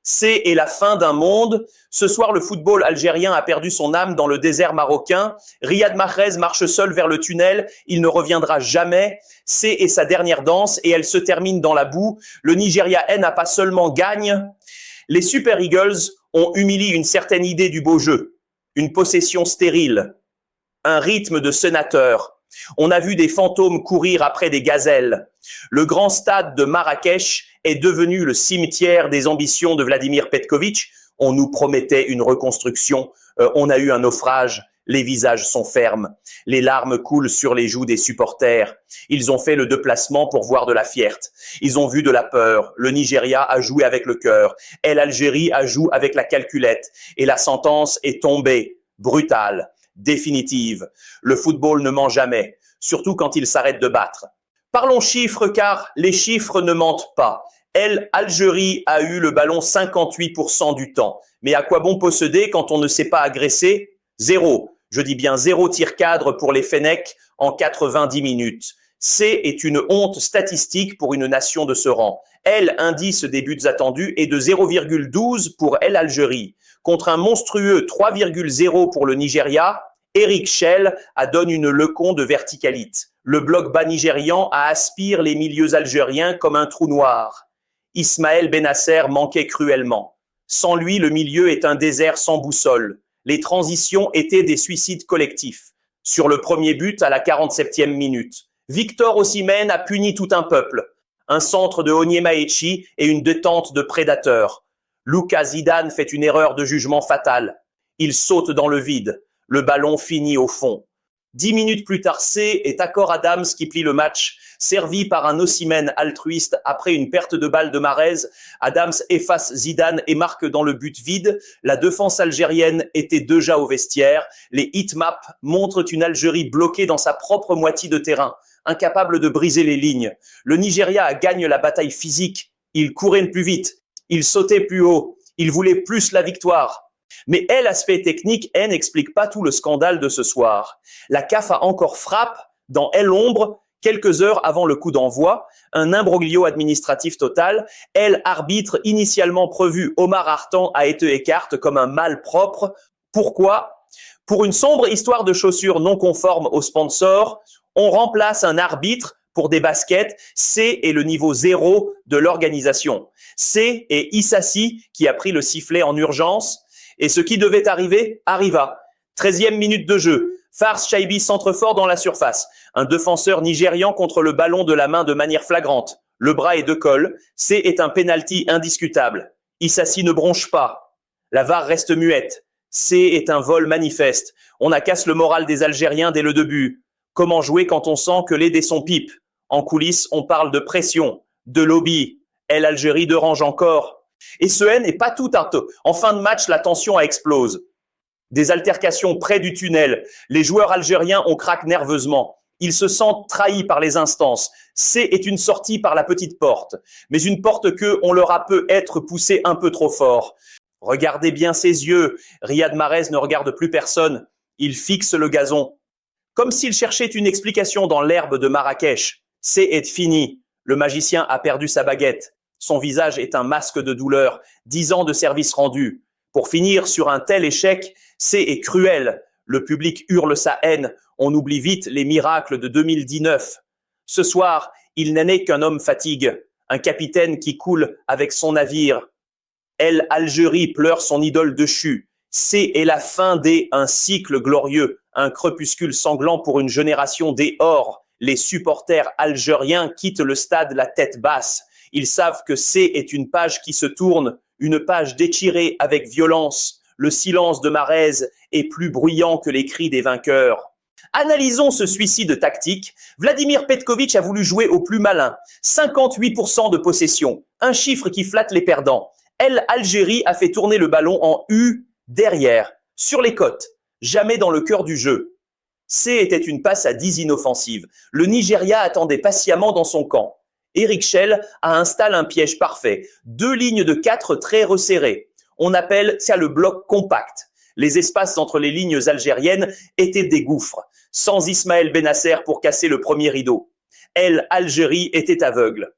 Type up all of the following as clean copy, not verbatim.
C'est et la fin d'un monde. Ce soir, le football algérien a perdu son âme dans le désert marocain. Riyad Mahrez marche seul vers le tunnel. Il ne reviendra jamais. C'est et sa dernière danse et elle se termine dans la boue. Le Nigeria n'a pas seulement gagne. Les Super Eagles ont humilié une certaine idée du beau jeu. Une possession stérile. Un rythme de sénateur. On a vu des fantômes courir après des gazelles. Le grand stade de Marrakech est devenu le cimetière des ambitions de Vladimir Petković. On nous promettait une reconstruction. On a eu un naufrage. Les visages sont fermes. Les larmes coulent sur les joues des supporters. Ils ont fait le déplacement pour voir de la fierté. Ils ont vu de la peur. Le Nigeria a joué avec le cœur. Et l'Algérie a joué avec la calculette. Et la sentence est tombée. Brutale. Définitive. Le football ne ment jamais. Surtout quand il s'arrête de battre. Parlons chiffres car les chiffres ne mentent pas. L'Algérie a eu le ballon 58% du temps. Mais à quoi bon posséder quand on ne sait pas agresser? Zéro. Je dis bien 0 tir cadre pour les Fennecs en 90 minutes. C est une honte statistique pour une nation de ce rang. Indice des buts attendus est de 0,12 pour l'Algérie. Contre un monstrueux 3,0 pour le Nigeria, Eric Schell donne une leçon de verticalité. Le bloc bas nigérian aspire les milieux algériens comme un trou noir. Ismaël Benasser manquait cruellement. Sans lui, le milieu est un désert sans boussole. Les transitions étaient des suicides collectifs. Sur le premier but à la 47e minute, Victor Osimhen a puni tout un peuple. Un centre de Onyemaechi et une détente de prédateurs. Lucas Zidane fait une erreur de jugement fatale. Il saute dans le vide. Le ballon finit au fond. 10 minutes plus tard, c'est Akor Adams qui plie le match. Servi par un Osimhen altruiste après une perte de balle de Mahrez, Adams efface Zidane et marque dans le but vide. La défense algérienne était déjà au vestiaire. Les heatmaps montrent une Algérie bloquée dans sa propre moitié de terrain, incapable de briser les lignes. Le Nigeria gagne la bataille physique. Il courait plus vite. Il sautait plus haut. Il voulait plus la victoire. Mais l'aspect technique, n'explique pas tout le scandale de ce soir. La CAF a encore frappé dans l'ombre quelques heures avant le coup d'envoi, un imbroglio administratif total. Arbitre initialement prévu Omar Hartan a été écarté comme un malpropre. Pourquoi? Pour une sombre histoire de chaussures non conformes aux sponsors, on remplace un arbitre pour des baskets. C'est le niveau 0 de l'organisation. C'est Issassi qui a pris le sifflet en urgence. Et ce qui devait arriver, arriva. 13e minute de jeu. Fars Chaibi centre fort dans la surface. Un défenseur nigérian contre le ballon de la main de manière flagrante. Le bras est de colle. C'est un penalty indiscutable. Issassi ne bronche pas. La VAR reste muette. C'est un vol manifeste. On casse le moral des Algériens dès le début. Comment jouer quand on sent que les dés sont pipes? En coulisses, on parle de pression, de lobby. L'Algérie dérange encore. Et ce n'est pas tout un taux. En fin de match, la tension explose. Des altercations près du tunnel. Les joueurs algériens ont craqué nerveusement. Ils se sentent trahis par les instances. C'est une sortie par la petite porte. Mais une porte que on leur a peut-être poussée un peu trop fort. Regardez bien ses yeux. Riyad Mahrez ne regarde plus personne. Il fixe le gazon. Comme s'il cherchait une explication dans l'herbe de Marrakech. C'est fini. Le magicien a perdu sa baguette. Son visage est un masque de douleur, 10 ans de service rendu. Pour finir sur un tel échec, c'est cruel. Le public hurle sa haine. On oublie vite les miracles de 2019. Ce soir, il n'est qu'un homme fatigue, un capitaine qui coule avec son navire. Algérie pleure son idole déchue. C'est la fin un cycle glorieux, un crépuscule sanglant pour une génération or. Les supporters algériens quittent le stade la tête basse. Ils savent que c'est une page qui se tourne, une page déchirée avec violence. Le silence de Mahrez est plus bruyant que les cris des vainqueurs. Analysons ce suicide tactique. Vladimir Petković a voulu jouer au plus malin. 58% de possession, un chiffre qui flatte les perdants. Algérie a fait tourner le ballon en U derrière, sur les côtes, jamais dans le cœur du jeu. Était une passe à 10 inoffensive. Le Nigeria attendait patiemment dans son camp. Eric Schell a installé un piège parfait. 2 lignes de 4 très resserrées. On appelle ça le bloc compact. Les espaces entre les lignes algériennes étaient des gouffres. Sans Ismaël Benasser pour casser le premier rideau. Algérie était aveugle.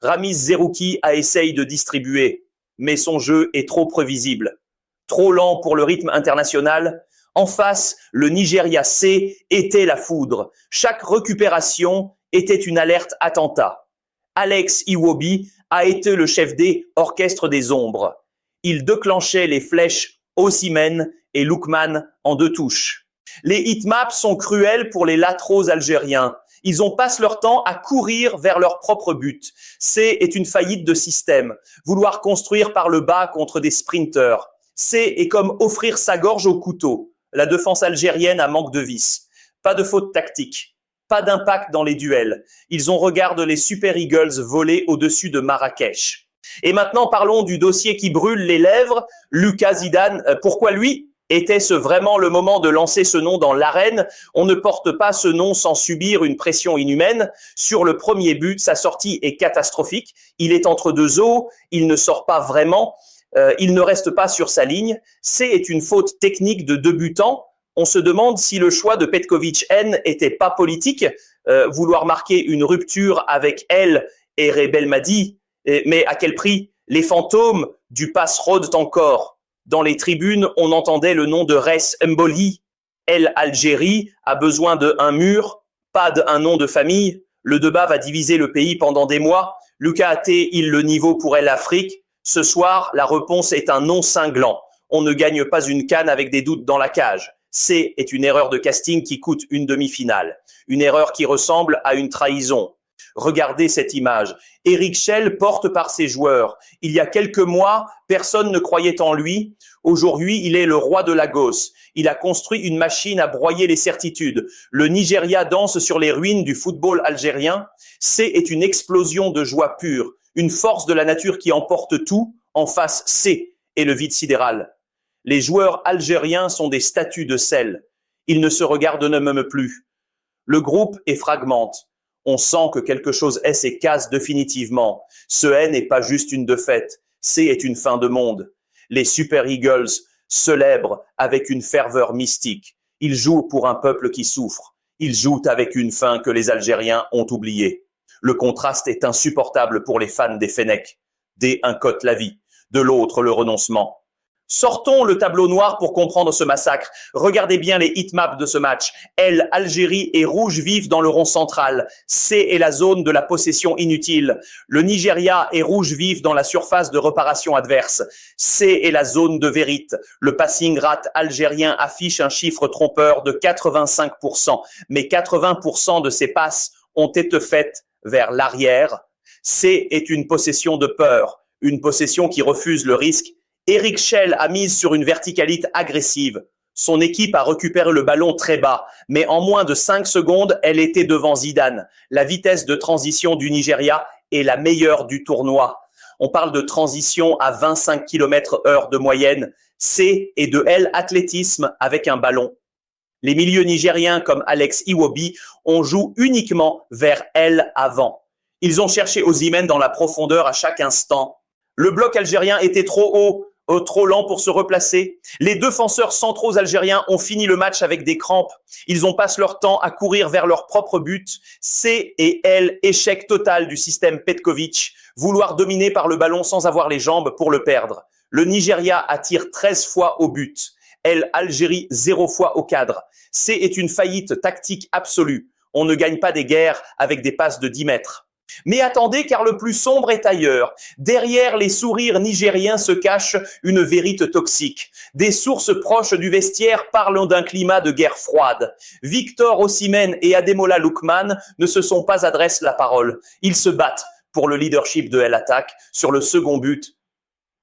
Ramiz Zerouki a essayé de distribuer. mais son jeu est trop prévisible. Trop lent pour le rythme international. En face, le Nigeria C était la foudre. Chaque récupération était une alerte attentat. Alex Iwobi a été le chef des orchestres des ombres. Il déclenchait les flèches Osimhen et Lookman en 2 touches. Les hitmaps sont cruels pour les latéraux algériens. Ils passent leur temps à courir vers leur propre but. C'est une faillite de système. Vouloir construire par le bas contre des sprinteurs. C'est comme offrir sa gorge au couteau. La défense algérienne a manque de vis. Pas de faute tactique. Pas d'impact dans les duels. Regardé les Super Eagles voler au-dessus de Marrakech. Et maintenant, parlons du dossier qui brûle les lèvres. Lucas Zidane, pourquoi lui ? Était-ce vraiment le moment de lancer ce nom dans l'arène? On ne porte pas ce nom sans subir une pression inhumaine. Sur le premier but, sa sortie est catastrophique. Il est entre 2 eaux, il ne sort pas vraiment, il ne reste pas sur sa ligne. C'est une faute technique de débutant. On se demande si le choix de Petkovic N était pas politique, vouloir marquer une rupture avec elle et Belmadi, mais à quel prix? Les fantômes du pass rôdent encore. Dans les tribunes, on entendait le nom de Res Mboli. Elle, Algérie, a besoin d'un mur, pas d'un nom de famille. Le débat va diviser le pays pendant des mois. Lucas a-t-il le niveau pour elle Afrique? Ce soir, la réponse est un non cinglant. On ne gagne pas une CAN avec des doutes dans la cage. C'est une erreur de casting qui coûte une demi-finale. Une erreur qui ressemble à une trahison. Regardez cette image. Eric Schell porte par ses joueurs. Il y a quelques mois, personne ne croyait en lui. Aujourd'hui, il est le roi de Lagos. Il a construit une machine à broyer les certitudes. Le Nigeria danse sur les ruines du football algérien. C'est une explosion de joie pure. Une force de la nature qui emporte tout. En face, c'est le vide sidéral. Les joueurs algériens sont des statues de sel. Ils ne se regardent même plus. Le groupe est fragmente. On sent que quelque chose est et casse définitivement. Ce n'est pas juste une défaite, c'est une fin de monde. Les Super Eagles célèbrent avec une ferveur mystique. Ils jouent pour un peuple qui souffre. Ils jouent avec une fin que les Algériens ont oubliée. Le contraste est insupportable pour les fans des Fennecs. Un cote la vie, de l'autre le renoncement. Sortons le tableau noir pour comprendre ce massacre. Regardez bien les hitmaps de ce match. L, Algérie et rouge vif dans le rond central. C est la zone de la possession inutile. Le Nigeria est rouge vif dans la surface de réparation adverse. C est la zone de vérité. Le passing rate algérien affiche un chiffre trompeur de 85%. Mais 80% de ces passes ont été faites vers l'arrière. C est une possession de peur. Une possession qui refuse le risque. Eric Schell a mise sur une verticalité agressive. Son équipe a récupéré le ballon très bas, mais en moins de 5 secondes, elle était devant Zidane. La vitesse de transition du Nigeria est la meilleure du tournoi. On parle de transition à 25 km/h de moyenne. C et de L athlétisme avec un ballon. Les milieux nigériens comme Alex Iwobi, on joue uniquement vers L avant. Ils ont cherché Osimhen dans la profondeur à chaque instant. Le bloc algérien était trop haut, trop lent pour se replacer. Les défenseurs centraux algériens ont fini le match avec des crampes. Ils passent leur temps à courir vers leur propre but. C et L, échec total du système Petkovic. Vouloir dominer par le ballon sans avoir les jambes pour le perdre. Le Nigeria attire 13 fois au but. L, Algérie, 0 fois au cadre. C est une faillite tactique absolue. On ne gagne pas des guerres avec des passes de 10 mètres. Mais attendez, car le plus sombre est ailleurs. Derrière les sourires nigériens se cache une vérité toxique. Des sources proches du vestiaire parlent d'un climat de guerre froide. Victor Osimhen et Ademola Lookman ne se sont pas adressés la parole. Ils se battent pour le leadership de El Attaque. Sur le second but,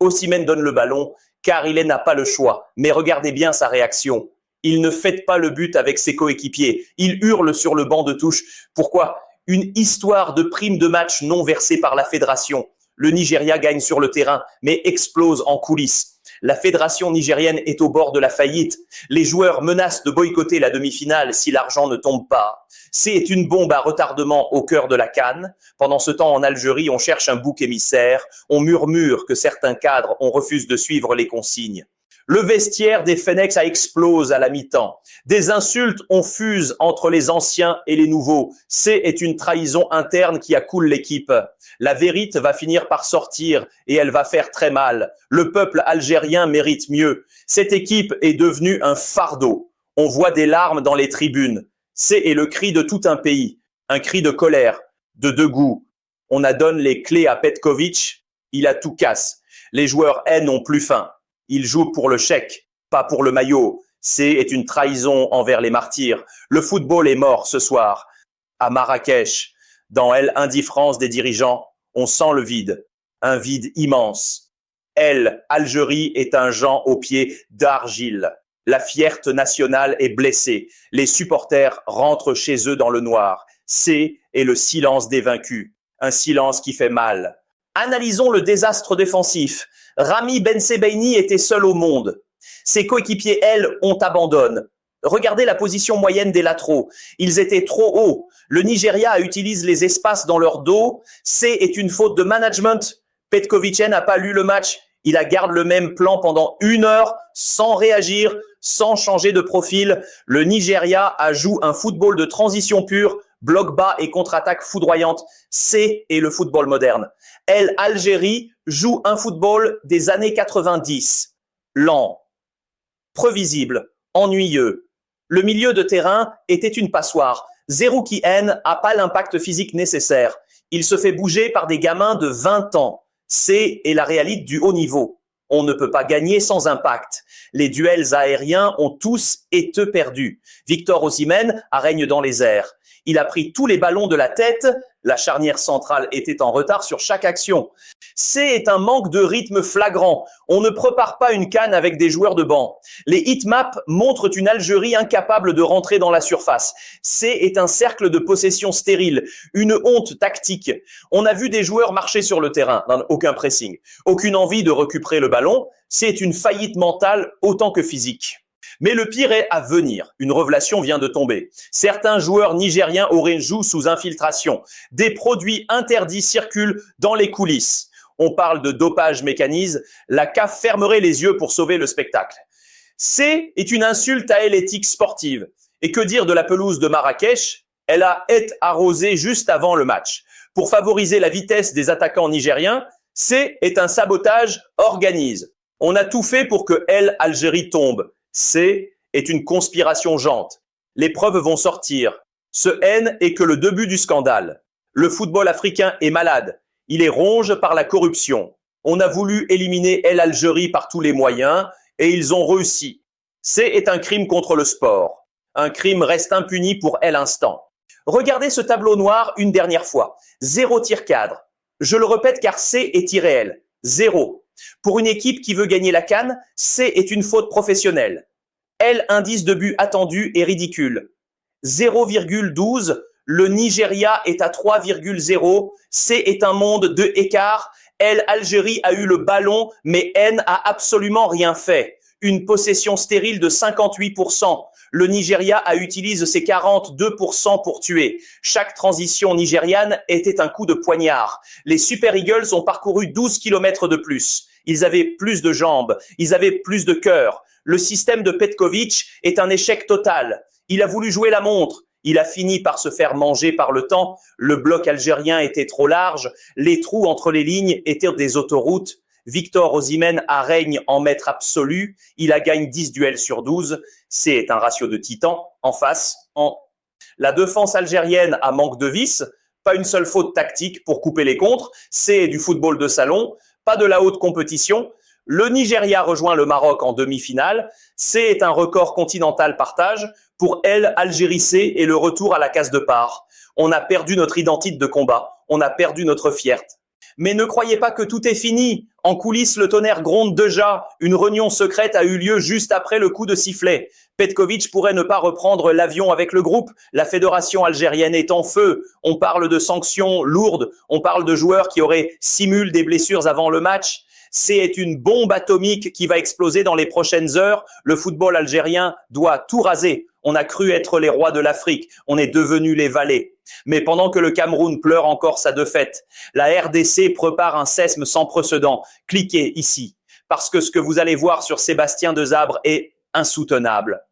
Osimhen donne le ballon, car il n'a pas le choix. Mais regardez bien sa réaction. Il ne fête pas le but avec ses coéquipiers. Il hurle sur le banc de touche. Pourquoi ? Une histoire de prime de match non versée par la fédération. Le Nigeria gagne sur le terrain, mais explose en coulisses. La fédération nigérienne est au bord de la faillite. Les joueurs menacent de boycotter la demi-finale si l'argent ne tombe pas. C'est une bombe à retardement au cœur de la CAN. Pendant ce temps, en Algérie, on cherche un bouc émissaire. On murmure que certains cadres refusent de suivre les consignes. Le vestiaire des Fennecs a explose à la mi-temps. Des insultes ont fusent entre les anciens et les nouveaux. C'est une trahison interne qui accoule l'équipe. La vérité va finir par sortir et elle va faire très mal. Le peuple algérien mérite mieux. Cette équipe est devenue un fardeau. On voit des larmes dans les tribunes. C'est le cri de tout un pays. Un cri de colère, de dégoût. On donne les clés à Petković. Il a tout casse. Les joueurs n'ont plus faim. Ils jouent pour le chèque, pas pour le maillot. C'est une trahison envers les martyrs. Le football est mort ce soir. À Marrakech, dans l'indifférence des dirigeants, on sent le vide. Un vide immense. Algérie est un Jean aux pieds d'argile. La fierté nationale est blessée. Les supporters rentrent chez eux dans le noir. C'est le silence des vaincus. Un silence qui fait mal. Analysons le désastre défensif. Rami Bensebaini était seul au monde. Ses coéquipiers, ont abandonné. Regardez la position moyenne des latéraux. Ils étaient trop hauts. Le Nigeria utilise les espaces dans leur dos. C'est une faute de management. Petković n'a pas lu le match. Il garde le même plan pendant 1 heure sans réagir, sans changer de profil. Le Nigeria joue un football de transition pure, bloc bas et contre-attaque foudroyante. C'est le football moderne. Algérie joue un football des années 90. Lent, prévisible, ennuyeux. Le milieu de terrain était une passoire. Zerouki N n'a pas l'impact physique nécessaire. Il se fait bouger par des gamins de 20 ans. C'est la réalité du haut niveau. On ne peut pas gagner sans impact. Les duels aériens ont tous été perdus. Victor Osimhen règne dans les airs. Il a pris tous les ballons de la tête. La charnière centrale était en retard sur chaque action. C'est un manque de rythme flagrant. On ne prépare pas une CAN avec des joueurs de banc. Les heatmaps montrent une Algérie incapable de rentrer dans la surface. C'est un cercle de possession stérile, une honte tactique. On a vu des joueurs marcher sur le terrain, aucun pressing, aucune envie de récupérer le ballon. C'est une faillite mentale autant que physique. Mais le pire est à venir. Une révélation vient de tomber. Certains joueurs nigériens auraient joué sous infiltration. Des produits interdits circulent dans les coulisses. On parle de dopage mécanisme. La CAF fermerait les yeux pour sauver le spectacle. C'est une insulte à l'éthique sportive. Et que dire de la pelouse de Marrakech? Elle a été arrosée juste avant le match. Pour favoriser la vitesse des attaquants nigériens, c'est un sabotage organisé. On a tout fait pour que Algérie tombe. C'est une conspiration jante. Les preuves vont sortir. Ce N est que le début du scandale. Le football africain est malade. Il est ronge par la corruption. On a voulu éliminer Algérie par tous les moyens et ils ont réussi. C'est un crime contre le sport. Un crime reste impuni pour l'instant. Regardez ce tableau noir une dernière fois. 0 tir cadre. Je le répète car c'est irréel. 0. Pour une équipe qui veut gagner la CAN, c'est une faute professionnelle. Indice de but attendu est ridicule. 0,12. Le Nigeria est à 3,0. C'est un monde de écart. Algérie a eu le ballon, mais N a absolument rien fait. Une possession stérile de 58%. Le Nigeria utilise ses 42% pour tuer. Chaque transition nigériane était un coup de poignard. Les Super Eagles ont parcouru 12 km de plus. Ils avaient plus de jambes, ils avaient plus de cœur. Le système de Petković est un échec total. Il a voulu jouer la montre. Il a fini par se faire manger par le temps. Le bloc algérien était trop large. Les trous entre les lignes étaient des autoroutes. Victor Osimhen règne en maître absolu. Il gagne 10 duels sur 12. C'est un ratio de titan. En face, la défense algérienne manque de vis. Pas une seule faute tactique pour couper les contres. C'est du football de salon. Pas de la haute compétition. Le Nigeria rejoint le Maroc en demi-finale. C'est un record continental partage. Pour Algérie C et le retour à la case départ. On a perdu notre identité de combat. On a perdu notre fierté. Mais ne croyez pas que tout est fini. En coulisses, le tonnerre gronde déjà. Une réunion secrète a eu lieu juste après le coup de sifflet. Petković pourrait ne pas reprendre l'avion avec le groupe. La fédération algérienne est en feu. On parle de sanctions lourdes. On parle de joueurs qui auraient simulé des blessures avant le match. C'est une bombe atomique qui va exploser dans les prochaines heures. Le football algérien doit tout raser. On a cru être les rois de l'Afrique. On est devenus les valets. Mais pendant que le Cameroun pleure encore sa défaite, la RDC prépare un sésme sans précédent. Cliquez ici. parce que ce que vous allez voir sur Sébastien Desabre est insoutenable.